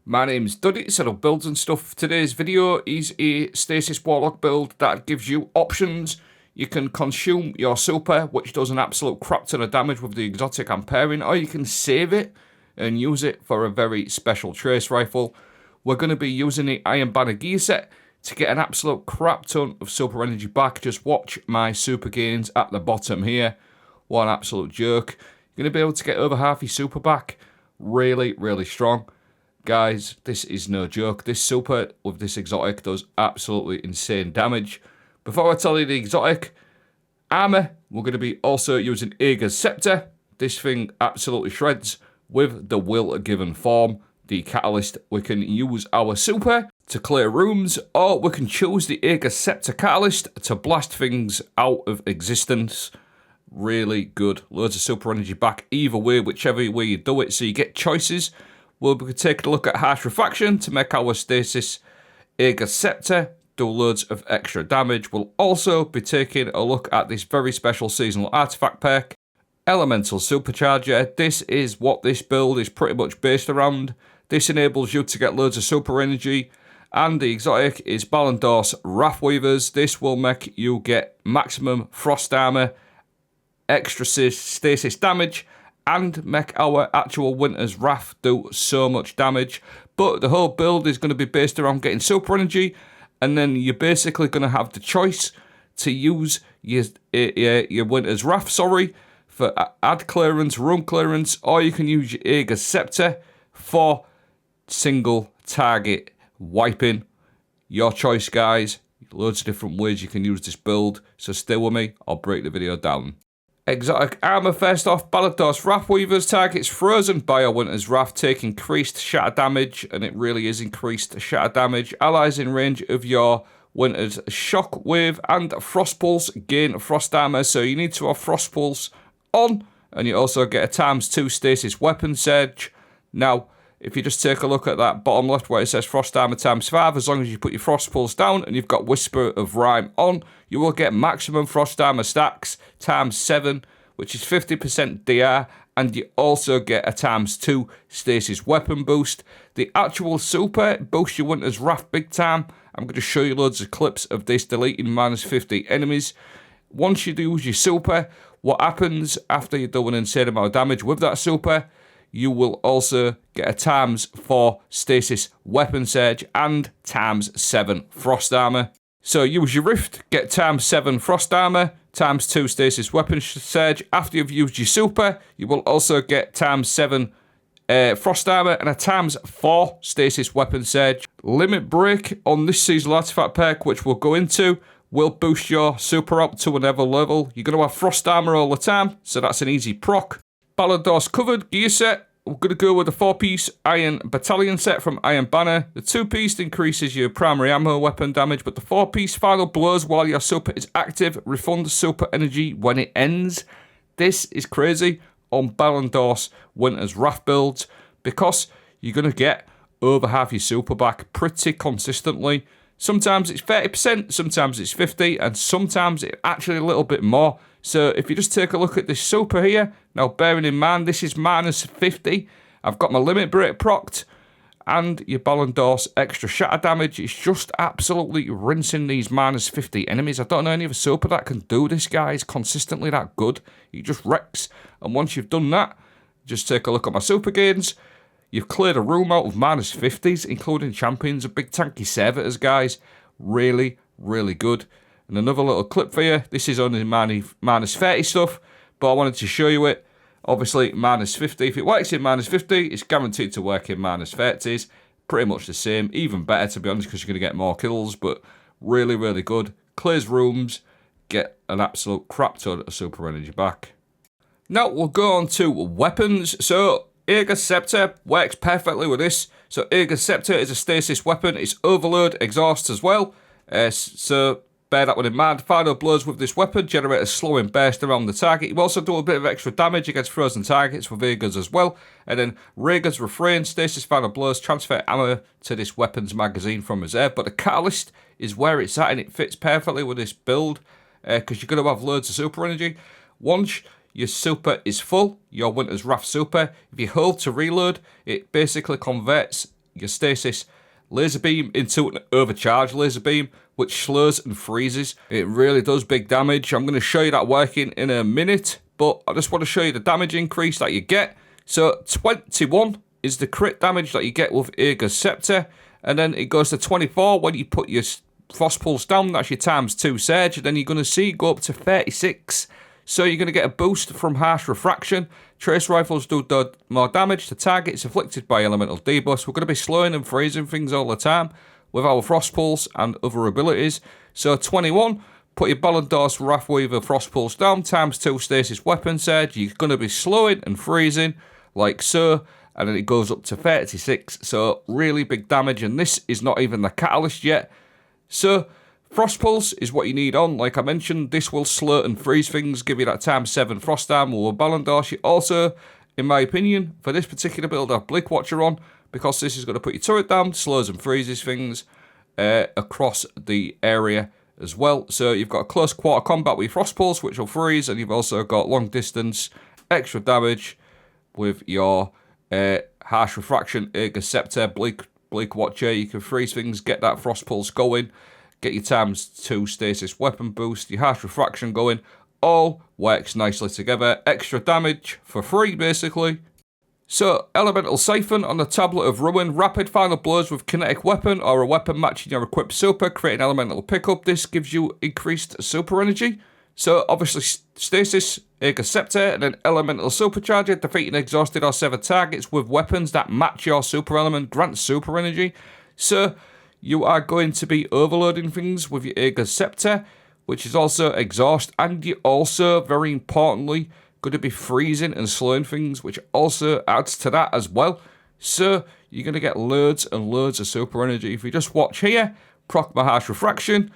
My name's Duddy, set up builds and stuff. Today's video is a Stasis Warlock build that gives you options. You can consume your super, which does an absolute crap ton of damage with the exotic I'm pairing, or you can save it and use it for a very special trace rifle. We're going to be using the Iron Banner gear set to get an absolute crap ton of super energy back. Just watch my super gains at the bottom here. What an absolute jerk. You're going to be able to get over half your super back. Really, really strong. Guys, this is no joke. This super with this exotic does absolutely insane damage. Before I tell you the exotic armor, we're going to be also using Ager's scepter. This thing absolutely shreds with the will given form. The catalyst, we can use our super to clear rooms, or we can choose the Ager scepter catalyst to blast things out of existence. Really good. Loads of super energy back either way, whichever way you do it. So you get choices. We'll be taking a look at harsh refraction to make our Stasis Ager scepter do loads of extra damage. We'll also be taking a look at this very special seasonal artifact perk, Elemental Supercharger. This is what this build is pretty much based around. This enables you to get loads of super energy, and the exotic is Ballandor's Wrathweavers. This will make you get maximum frost armor, extra stasis damage, and make our actual Winter's Wrath do so much damage. But the whole build is going to be based around getting super energy, and then you're basically going to have the choice to use your Winter's Wrath, for ad clearance, room clearance, or you can use your Ager's scepter for single target wiping. Your choice, guys. Loads of different ways you can use this build, so stay with me, I'll break the video down. Exotic armor first off. Ballandor's Wrathweavers targets frozen by a Winter's Wrath take increased shatter damage, and it really is increased shatter damage. Allies in range of your Winter's Shockwave and Frost Pulse gain frost armor, so you need to have Frost Pulse on, and you also get a ×2 stasis weapon surge. Now, if you just take a look at that bottom left where it says Frost Armor ×5, as long as you put your Frost Pulse down and you've got Whisper of Rime on, you will get maximum Frost Armor stacks ×7, which is 50% DR, and you also get a ×2 Stasis Weapon boost. The actual super boosts your Winter's Wrath big time. I'm going to show you loads of clips of this deleting -50 enemies. Once you do use your super, what happens after you do an insane amount of damage with that super, you will also get a ×4 Stasis Weapon Surge and ×7 Frost Armor. So use your Rift, get ×7 Frost Armor, ×2 Stasis Weapon Surge. After you've used your super, you will also get ×7 Frost Armor and a ×4 Stasis Weapon Surge. Limit Break on this seasonal artifact perk, which we'll go into, will boost your super up to another level. You're going to have Frost Armor all the time, so that's an easy proc. Ballandor's Covered gear set. We're going to go with a 4-piece Iron Battalion set from Iron Banner. The 2-piece increases your primary ammo weapon damage, but the 4-piece final blows while your super is active. Refund super energy when it ends. This is crazy on Ballandor's Winter's Wrath builds, because you're going to get over half your super back pretty consistently. Sometimes it's 30%, sometimes it's 50%, and sometimes it's actually a little bit more. So if you just take a look at this super here, now bearing in mind this is -50, I've got my limit break procced, and your Ballandor's extra shatter damage is just absolutely rinsing these -50 enemies. I don't know any other super that can do this, guys, consistently that good. He just wrecks, and once you've done that, just take a look at my super gains. You've cleared a room out of -50s, including champions and big tanky servitors, guys. Really, really good. And another little clip for you. This is only -30 stuff, but I wanted to show you it. Obviously, -50. If it works in -50, it's guaranteed to work in -30s. Pretty much the same. Even better, to be honest, because you're going to get more kills, but really, really good. Clears rooms. Get an absolute crap ton of super energy back. Now, we'll go on to weapons. So, Ager's Scepter works perfectly with this. So Ager's Scepter is a stasis weapon. It's overload, exhaust as well. So bear that one in mind. Final blows with this weapon generate a slowing burst around the target. You also do a bit of extra damage against frozen targets with Ager's as well. And then Ager's Refrain, stasis final blows, transfer ammo to this weapon's magazine from reserve. But the catalyst is where it's at, and it fits perfectly with this build, because you're going to have loads of super energy. Once your super is full, your Winter's Wrath super, if you hold to reload, it basically converts your Stasis laser beam into an overcharged laser beam, which slows and freezes. It really does big damage. I'm going to show you that working in a minute, but I just want to show you the damage increase that you get. So 21 is the crit damage that you get with Ager's Scepter, and then it goes to 24 when you put your Frost Pulse down. That's your ×2 Surge, and then you're going to see go up to 36. So you're going to get a boost from Harsh Refraction. Trace Rifles do more damage to targets afflicted by Elemental Debuffs. We're going to be slowing and freezing things all the time with our Frost Pulse and other abilities. So 21, put your Ballandor's Wrathweaver Frost Pulse down, ×2 Stasis Weapon Surge. You're going to be slowing and freezing like so, and then it goes up to 36. So really big damage, and this is not even the catalyst yet. So Frost Pulse is what you need on. Like I mentioned, this will slow and freeze things, give you that ×7 Frost Armor or Ballandor. You also, in my opinion, for this particular build, have Blink Watcher on, because this is going to put your turret down, slows and freezes things across the area as well. So you've got a close quarter combat with your Frost Pulse, which will freeze, and you've also got long distance, extra damage with your Harsh Refraction, Ager Scepter, Blink Watcher. You can freeze things, get that Frost Pulse going, get your ×2 Stasis Weapon boost, your Harsh Refraction going. All works nicely together. Extra damage for free, basically. So, Elemental Siphon on the Tablet of Ruin. Rapid final blows with kinetic weapon or a weapon matching your equipped super. Create an elemental pickup. This gives you increased super energy. So, obviously, Stasis, Ager Scepter, and then Elemental Supercharger. Defeating exhausted or severed targets with weapons that match your super element. Grants super energy. So, you are going to be overloading things with your Ager Scepter, which is also exhaust. And you also, very importantly, going to be freezing and slowing things, which also adds to that as well. So you're going to get loads and loads of super energy. If you just watch here, proc my Harsh Refraction,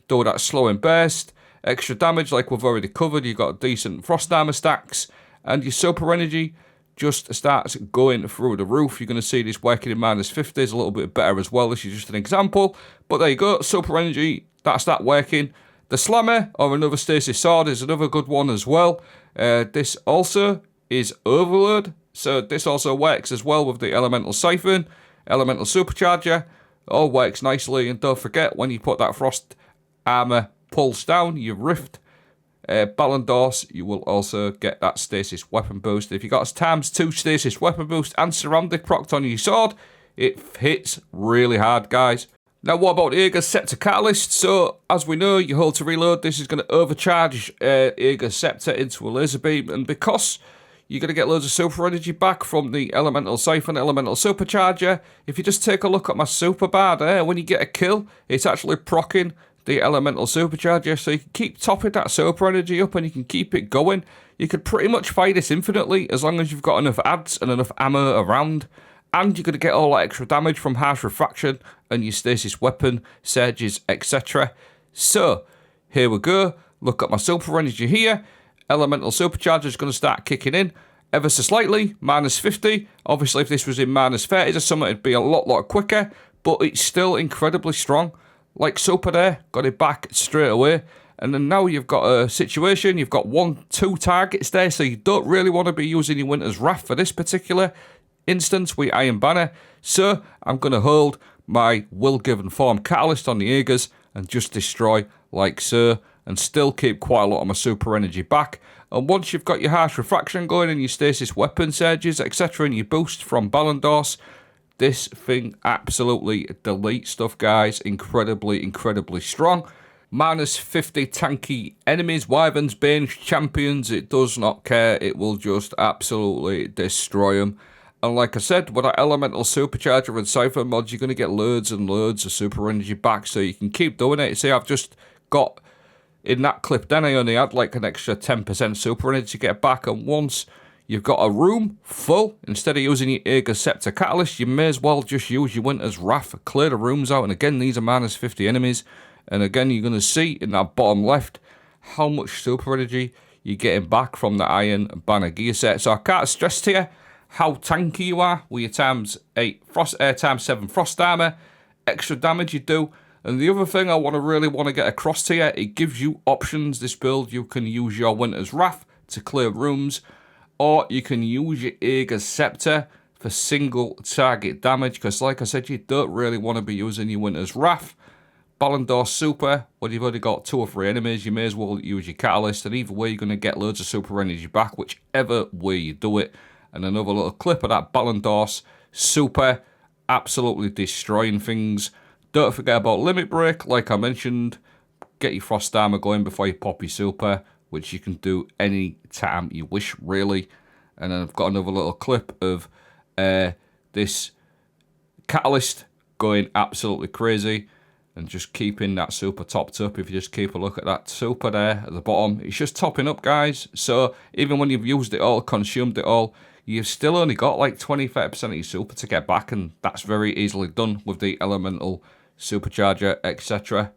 do that slowing burst, extra damage like we've already covered. You've got decent Frost Armor stacks, and your super energy just starts going through the roof. You're going to see this working in -50 is a little bit better as well. This is just an example, but there you go. Super energy, that's that working. The Slammer, or another Stasis Sword, is another good one as well. This also is Overload, so this also works as well with the Elemental Siphon, Elemental Supercharger. All works nicely, and don't forget, when you put that Frost Armor Pulse down, your Rift Ballandor's, you will also get that Stasis Weapon boost. If you got a ×2 Stasis Weapon boost and Ceramic procced on your sword, it hits really hard, guys. Now, what about Ager's Scepter Catalyst? So, as we know, you hold to reload. This is going to overcharge Ager's Scepter into a laser beam. And because you're going to get loads of super energy back from the Elemental Siphon, Elemental Supercharger, if you just take a look at my super bar there, when you get a kill, it's actually proccing the Elemental Supercharger. So you can keep topping that super energy up and you can keep it going. You could pretty much fight this infinitely as long as you've got enough adds and enough ammo around. And you're going to get all that extra damage from Harsh Refraction and your Stasis Weapon, Surges, etc. So, here we go. Look at my super energy here. Elemental Supercharger is going to start kicking in ever so slightly, -50. Obviously, if this was in -30 or something, it'd be a lot quicker. But it's still incredibly strong. Like super there, got it back straight away. And then now you've got a situation, you've got 1-2 targets there, so you don't really want to be using your Winter's Wrath for this particular instance with Iron Banner. So I'm going to hold my Will Given Form Catalyst on the Agers and just destroy like so, and still keep quite a lot of my super energy back. And once you've got your Harsh Refraction going and your Stasis Weapon Surges, etc., and your boost from Ballandor's, this thing absolutely deletes stuff, guys. Incredibly strong. -50 tanky enemies, Wyverns, Banes, Champions, it does not care. It will just absolutely destroy them. And like I said, with that Elemental Supercharger and Siphon mods, you're going to get loads and loads of super energy back, so you can keep doing it. See, I've just got, in that clip then, I only had like an extra 10% super energy to get back, and once you've got a room full, instead of using your Ager Scepter Catalyst, you may as well just use your Winter's Wrath, clear the rooms out, and again, these are -50 enemies, and again, you're going to see in that bottom left how much super energy you're getting back from the Iron Banner gear set. So I can't stress to you how tanky you are with your ×7 Frost Armor, extra damage you do. And the other thing I really want to get across to you, it gives you options, this build. You can use your Winter's Wrath to clear rooms, or you can use your Ager's Scepter for single target damage, because like I said, you don't really want to be using your Winter's Wrath. Ballon d'Or super, when you've only got 2 or 3 enemies, you may as well use your Catalyst, and either way you're going to get loads of super energy back, whichever way you do it. And another little clip of that Ballon d'Or super, absolutely destroying things. Don't forget about Limit Break, like I mentioned. Get your Frost Armor going before you pop your super, which you can do any time you wish, really. And then I've got another little clip of this Catalyst going absolutely crazy and just keeping that super topped up. If you just keep a look at that super there at the bottom, it's just topping up, guys. So even when you've used it all, consumed it all, you've still only got like 20-30% of your super to get back, and that's very easily done with the elemental supercharger, etc.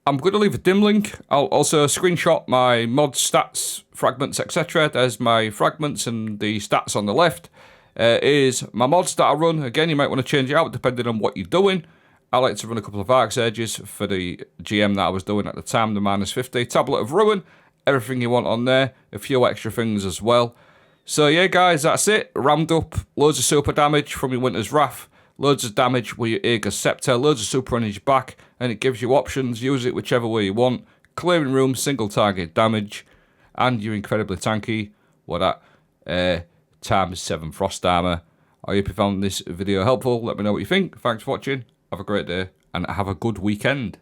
I'm going to leave a dim link. I'll also screenshot my mod stats, fragments, etc. There's my fragments, and the stats on the left is my mods that I run. Again, you might want to change it out depending on what you're doing. I like to run a couple of Arc Surges for the GM that I was doing at the time, the -50. Tablet of Ruin, everything you want on there. A few extra things as well. So yeah, guys, that's it. Rammed up, loads of super damage from your Winter's Wrath. Loads of damage with your Ager scepter, loads of super energy back, and it gives you options. Use it whichever way you want. Clearing room, single target damage, and you're incredibly tanky. What that ×7 frost armor. I hope you found this video helpful. Let me know what you think. Thanks for watching. Have a great day, and have a good weekend.